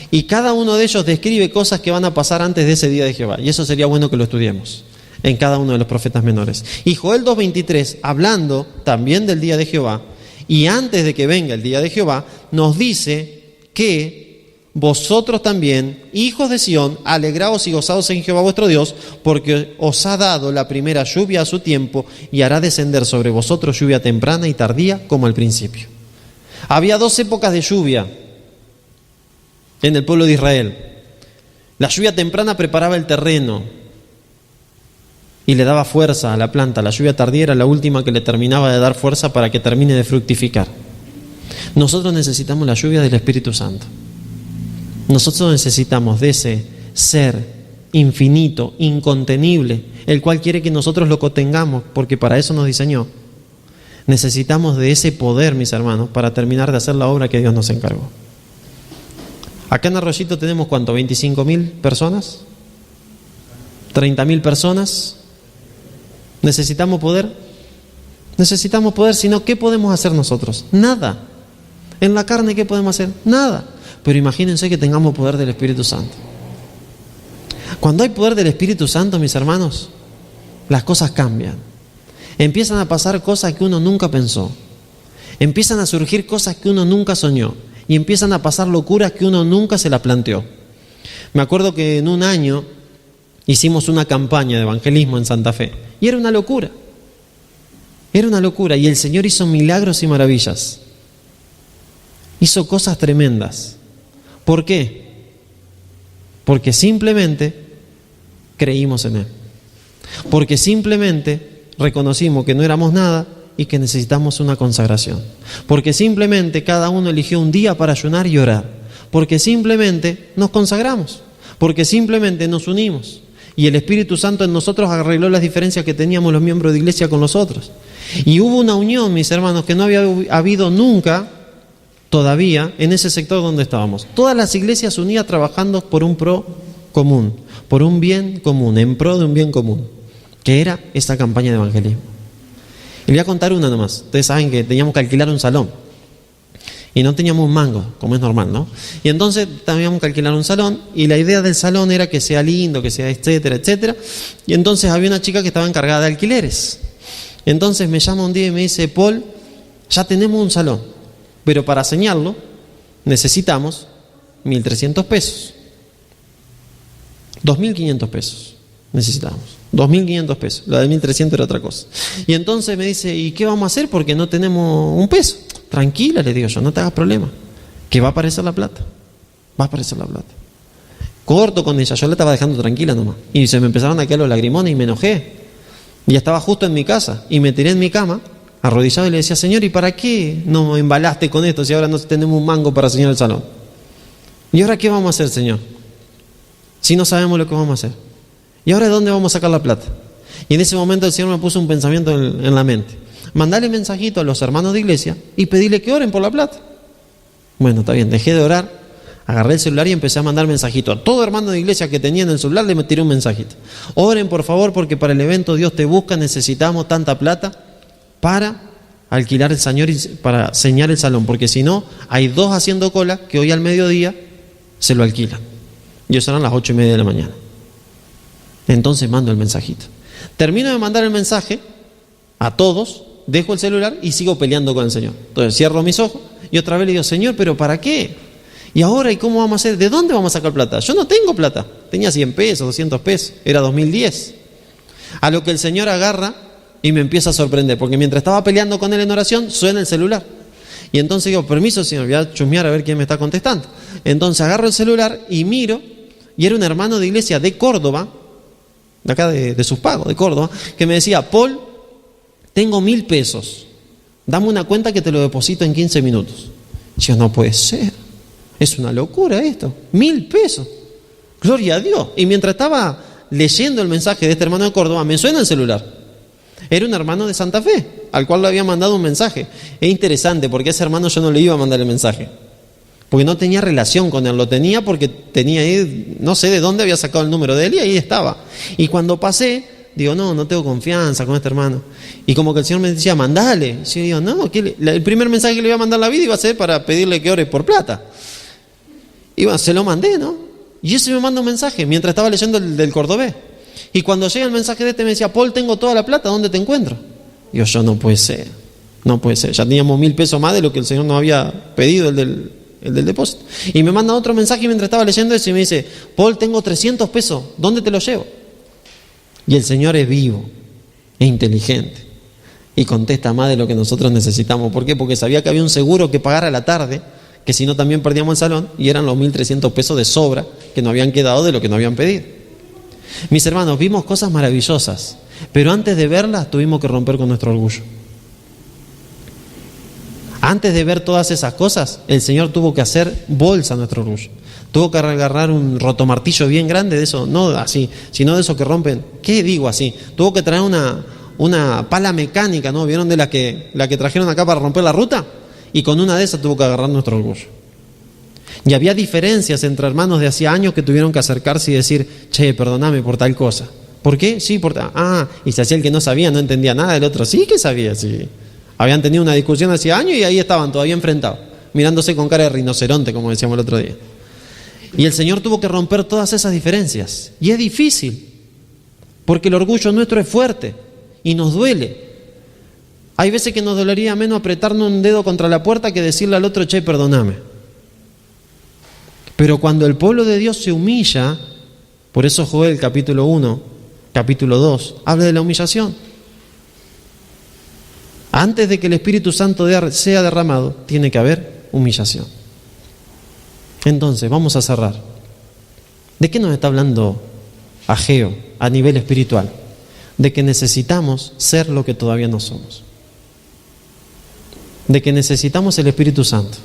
Y cada uno de ellos describe cosas que van a pasar antes de ese día de Jehová. Y eso sería bueno que lo estudiemos en cada uno de los profetas menores. Y Joel 2:23, hablando también del día de Jehová, y antes de que venga el día de Jehová, nos dice que vosotros también, hijos de Sión, alegraos y gozaos en Jehová vuestro Dios, porque os ha dado la primera lluvia a su tiempo, y hará descender sobre vosotros lluvia temprana y tardía como al principio. Había 2 épocas de lluvia en el pueblo de Israel. La lluvia temprana preparaba el terreno y le daba fuerza a la planta. La lluvia tardía era la última que le terminaba de dar fuerza para que termine de fructificar. Nosotros necesitamos la lluvia del Espíritu Santo. Nosotros necesitamos de ese ser infinito, incontenible, el cual quiere que nosotros lo contengamos, porque para eso nos diseñó. Necesitamos de ese poder, mis hermanos, para terminar de hacer la obra que Dios nos encargó. Acá en Arroyito tenemos, ¿cuánto? ¿25.000 personas? ¿30.000 personas? ¿Necesitamos poder? Necesitamos poder, si no, ¿qué podemos hacer nosotros? Nada. En la carne, ¿qué podemos hacer? Nada. Pero imagínense que tengamos poder del Espíritu Santo. Cuando hay poder del Espíritu Santo, mis hermanos, las cosas cambian. Empiezan a pasar cosas que uno nunca pensó. Empiezan a surgir cosas que uno nunca soñó. Y empiezan a pasar locuras que uno nunca se las planteó. Me acuerdo que en un año hicimos una campaña de evangelismo en Santa Fe. Y era una locura. Era una locura. Y el Señor hizo milagros y maravillas. Hizo cosas tremendas. ¿Por qué? Porque simplemente creímos en Él. Porque simplemente reconocimos que no éramos nada y que necesitamos una consagración. Porque simplemente cada uno eligió un día para ayunar y orar. Porque simplemente nos consagramos. Porque simplemente nos unimos. Y el Espíritu Santo en nosotros arregló las diferencias que teníamos los miembros de iglesia con los otros. Y hubo una unión, mis hermanos, que no había habido nunca todavía en ese sector donde estábamos. Todas las iglesias unidas trabajando por un pro común, por un bien común, en pro de un bien común, que era esta campaña de evangelismo. Y le voy a contar una nomás. Ustedes saben que teníamos que alquilar un salón. Y no teníamos un mango, como es normal, ¿no? Y entonces teníamos que alquilar un salón, y la idea del salón era que sea lindo, que sea etcétera, etcétera. Y entonces había una chica que estaba encargada de alquileres. Entonces me llama un día y me dice: Paul, ya tenemos un salón, pero para señalarlo necesitamos 1.300 pesos. 2.500 pesos necesitamos. 2.500 pesos. La de 1.300 era otra cosa. Y entonces me dice: ¿y qué vamos a hacer? Porque no tenemos un peso. Tranquila, le digo yo, no te hagas problema, que va a aparecer la plata. Va a aparecer la plata. Corto con ella, yo la estaba dejando tranquila nomás. Y se me empezaron a caer los lagrimones y me enojé. Y estaba justo en mi casa y me tiré en mi cama, arrodillado, y le decía: Señor, ¿y para qué no embalaste con esto si ahora no tenemos un mango para señalar el salón? ¿Y ahora qué vamos a hacer, Señor? Si no sabemos lo que vamos a hacer. ¿Y ahora de dónde vamos a sacar la plata? Y en ese momento el Señor me puso un pensamiento en la mente: mandale mensajito a los hermanos de iglesia y pedirle que oren por la plata. Bueno, está bien, dejé de orar, agarré el celular y empecé a mandar mensajito a todo hermano de iglesia que tenía en el celular. Le tiré un mensajito: oren por favor, porque para el evento Dios te busca, necesitamos tanta plata para alquilar el Señor y para señalar el salón, porque si no, hay 2 haciendo cola que hoy al mediodía se lo alquilan. Y eso eran las 8:30 de la mañana. Entonces mando el mensajito. Termino de mandar el mensaje a todos, dejo el celular y sigo peleando con el Señor. Entonces cierro mis ojos y otra vez le digo: Señor, ¿pero para qué? ¿Y ahora y cómo vamos a hacer? ¿De dónde vamos a sacar plata? Yo no tengo plata. Tenía 100 pesos, 200 pesos. Era 2010. A lo que el Señor agarra y me empieza a sorprender, porque mientras estaba peleando con él en oración, suena el celular. Y entonces digo: permiso, Señor, voy a chusmear a ver quién me está contestando. Entonces agarro el celular y miro, y era un hermano de iglesia de Córdoba, de acá de Suspago, de Córdoba, que me decía: Paul, tengo 1.000 pesos, dame una cuenta que te lo deposito en 15 minutos. Y yo: no puede ser, es una locura esto, 1.000 pesos, gloria a Dios. Y mientras estaba leyendo el mensaje de este hermano de Córdoba, me suena el celular. Era un hermano de Santa Fe, al cual le había mandado un mensaje. Es interesante, porque a ese hermano yo no le iba a mandar el mensaje, porque no tenía relación con él. Lo tenía porque tenía ahí, no sé de dónde había sacado el número de él, y ahí estaba. Y cuando pasé, digo: no tengo confianza con este hermano. Y como que el Señor me decía: mandale. Y yo digo: no, el primer mensaje que le iba a mandar a la vida iba a ser para pedirle que ore por plata. Y bueno, se lo mandé, ¿no? Y ese me manda un mensaje mientras estaba leyendo el del cordobés. Y cuando llega el mensaje de este me decía: Paul, tengo toda la plata, ¿dónde te encuentro? Digo yo: no puede ser, no puede ser. Ya teníamos 1.000 pesos más de lo que el Señor nos había pedido, el del depósito. Y me manda otro mensaje mientras estaba leyendo eso y me dice: Paul, tengo 300 pesos, ¿dónde te los llevo? Y el Señor es vivo, es inteligente y contesta más de lo que nosotros necesitamos. ¿Por qué? Porque sabía que había un seguro que pagar a la tarde, que si no también perdíamos el salón, y eran los 1.300 pesos de sobra que nos habían quedado de lo que nos habían pedido. Mis hermanos, vimos cosas maravillosas, pero antes de verlas tuvimos que romper con nuestro orgullo. Antes de ver todas esas cosas, el Señor tuvo que hacer bolsa a nuestro orgullo. Tuvo que agarrar un rotomartillo bien grande de eso, no así, sino de esos que rompen. ¿Qué digo así? Tuvo que traer una pala mecánica, ¿no? ¿Vieron de la que trajeron acá para romper la ruta? Y con una de esas tuvo que agarrar nuestro orgullo. Y había diferencias entre hermanos de hacía años que tuvieron que acercarse y decir: che, perdóname por tal cosa. ¿Por qué? Sí, por tal. Y se hacía el que no sabía, no entendía nada. El otro sí que sabía, sí. Habían tenido una discusión hacía años y ahí estaban todavía enfrentados, mirándose con cara de rinoceronte, como decíamos el otro día. Y el Señor tuvo que romper todas esas diferencias. Y es difícil, porque el orgullo nuestro es fuerte y nos duele. Hay veces que nos dolería menos apretarnos un dedo contra la puerta que decirle al otro: che, perdóname. Pero cuando el pueblo de Dios se humilla, por eso Joel capítulo 1, capítulo 2, habla de la humillación. Antes de que el Espíritu Santo sea derramado, tiene que haber humillación. Entonces, vamos a cerrar. ¿De qué nos está hablando Ageo a nivel espiritual? De que necesitamos ser lo que todavía no somos. De que necesitamos el Espíritu Santo.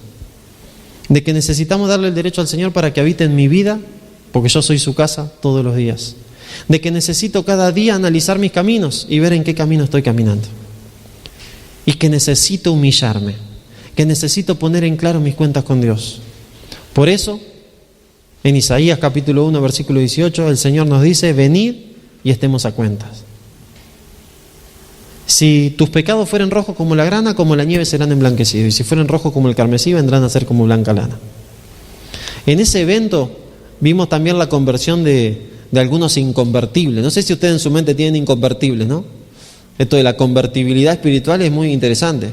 De que necesitamos darle el derecho al Señor para que habite en mi vida, porque yo soy su casa todos los días. De que necesito cada día analizar mis caminos y ver en qué camino estoy caminando. Y que necesito humillarme, que necesito poner en claro mis cuentas con Dios. Por eso, en Isaías capítulo 1, versículo 18, el Señor nos dice: venid y estemos a cuentas. Si tus pecados fueren rojos como la grana, como la nieve serán emblanquecidos. Y si fueren rojos como el carmesí, vendrán a ser como blanca lana. En ese evento vimos también la conversión de algunos inconvertibles. No sé si ustedes en su mente tienen inconvertibles, ¿no? Esto de la convertibilidad espiritual es muy interesante.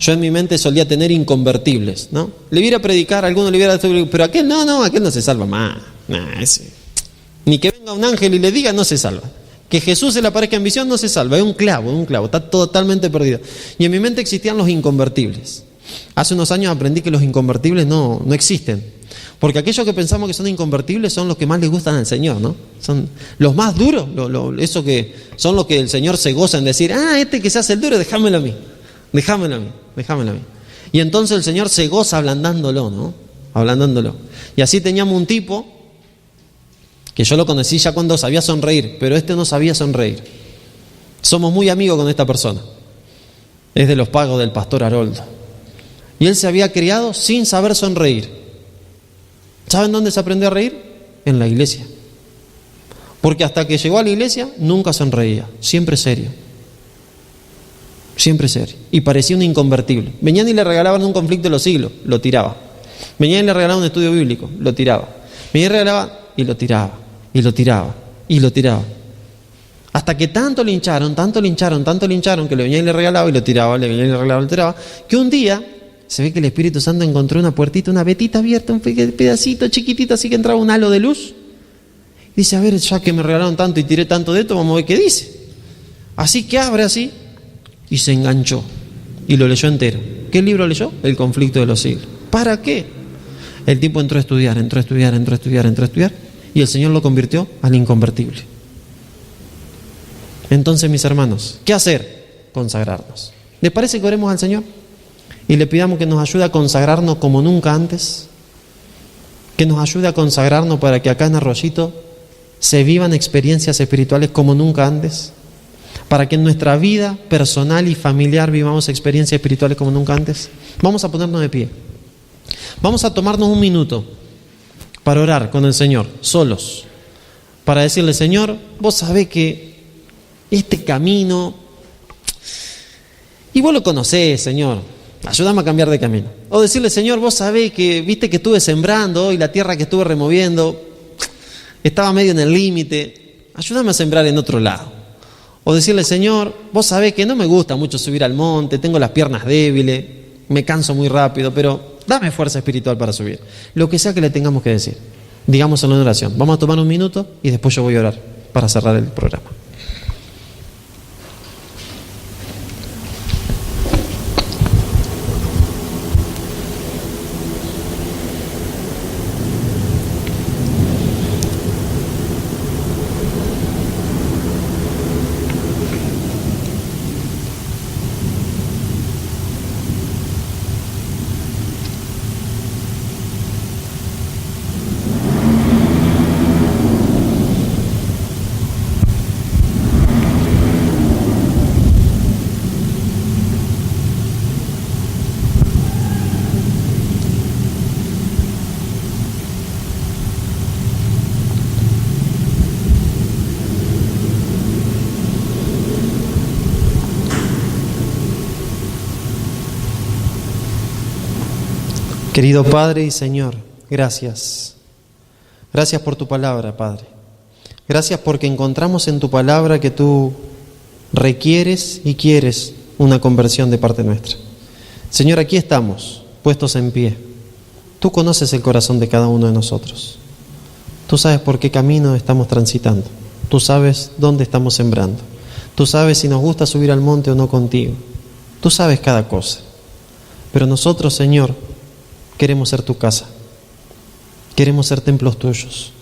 Yo en mi mente solía tener inconvertibles, ¿no? Le viera a predicar, alguno le viera, pero aquel no se salva más. Ese. Ni que venga un ángel y le diga, no se salva. Que Jesús se le aparezca en visión, no se salva. Es un clavo, está totalmente perdido. Y en mi mente existían los inconvertibles. Hace unos años aprendí que los inconvertibles no existen. Porque aquellos que pensamos que son inconvertibles son los que más les gustan al Señor, ¿no? Son los más duros, eso que son los que el Señor se goza en decir, este que se hace el duro, déjamelo a mí. Y entonces el Señor se goza ablandándolo, ¿no? Ablandándolo. Y así teníamos un tipo que yo lo conocí ya cuando sabía sonreír, pero este no sabía sonreír. Somos muy amigos con esta persona. Es de los pagos del pastor Haroldo. Y él se había criado sin saber sonreír. ¿Saben dónde se aprendió a reír? En la iglesia. Porque hasta que llegó a la iglesia nunca sonreía, siempre serio. Siempre serio. Y parecía un inconvertible. Venían y le regalaban un conflicto de los siglos, lo tiraba. Venían y le regalaban un estudio bíblico, lo tiraba. Venían y regalaban y lo tiraba. Y lo tiraba. Y lo tiraba. Hasta que tanto le hincharon, que le venía y le regalaba y lo tiraba, le venía y le regalaba y lo tiraba, que un día se ve que el Espíritu Santo encontró una puertita, una vetita abierta, un pedacito chiquitito, así que entraba un halo de luz. Dice, a ver, ya que me regalaron tanto y tiré tanto de esto, vamos a ver qué dice. Así que abre así y se enganchó y lo leyó entero. ¿Qué libro leyó? El conflicto de los siglos. ¿Para qué? El tipo entró a estudiar y el Señor lo convirtió al inconvertible. Entonces, mis hermanos, ¿qué hacer? Consagrarnos. ¿Les parece que oremos al Señor? Y le pidamos que nos ayude a consagrarnos como nunca antes, que nos ayude a consagrarnos para que acá en Arroyito se vivan experiencias espirituales como nunca antes, para que en nuestra vida personal y familiar vivamos experiencias espirituales como nunca antes. Vamos a ponernos de pie. Vamos a tomarnos un minuto para orar con el Señor, solos, para decirle, Señor, vos sabés que este camino, y vos lo conocés, Señor, ayúdame a cambiar de camino. O decirle, Señor, vos sabés que, viste que estuve sembrando y la tierra que estuve removiendo estaba medio en el límite, ayúdame a sembrar en otro lado. O decirle, Señor, vos sabés que no me gusta mucho subir al monte, tengo las piernas débiles, me canso muy rápido, pero dame fuerza espiritual para subir. Lo que sea que le tengamos que decir, digámoslo en oración. Vamos a tomar un minuto y después yo voy a orar para cerrar el programa. Querido Padre y Señor, gracias. Gracias por tu palabra, Padre. Gracias porque encontramos en tu palabra que tú requieres y quieres una conversión de parte nuestra. Señor, aquí estamos, puestos en pie. Tú conoces el corazón de cada uno de nosotros. Tú sabes por qué camino estamos transitando. Tú sabes dónde estamos sembrando. Tú sabes si nos gusta subir al monte o no contigo. Tú sabes cada cosa. Pero nosotros, Señor, queremos ser tu casa, queremos ser templos tuyos,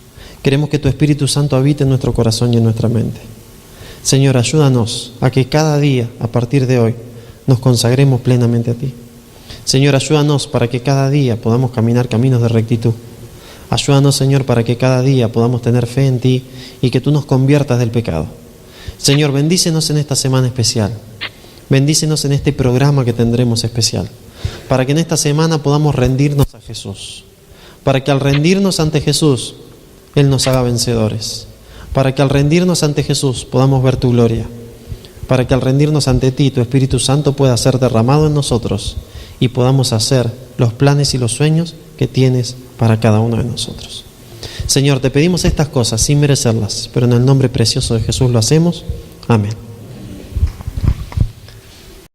queremos que tu Espíritu Santo habite en nuestro corazón y en nuestra mente. Señor, ayúdanos a que cada día, a partir de hoy, nos consagremos plenamente a ti. Señor, ayúdanos para que cada día podamos caminar caminos de rectitud. Ayúdanos, Señor, para que cada día podamos tener fe en ti y que tú nos conviertas del pecado. Señor, bendícenos en esta semana especial. Bendícenos en este programa que tendremos especial, para que en esta semana podamos rendirnos a Jesús, para que al rendirnos ante Jesús, Él nos haga vencedores, para que al rendirnos ante Jesús podamos ver tu gloria, para que al rendirnos ante ti, tu Espíritu Santo pueda ser derramado en nosotros y podamos hacer los planes y los sueños que tienes para cada uno de nosotros. Señor, te pedimos estas cosas sin merecerlas, pero en el nombre precioso de Jesús lo hacemos. Amén.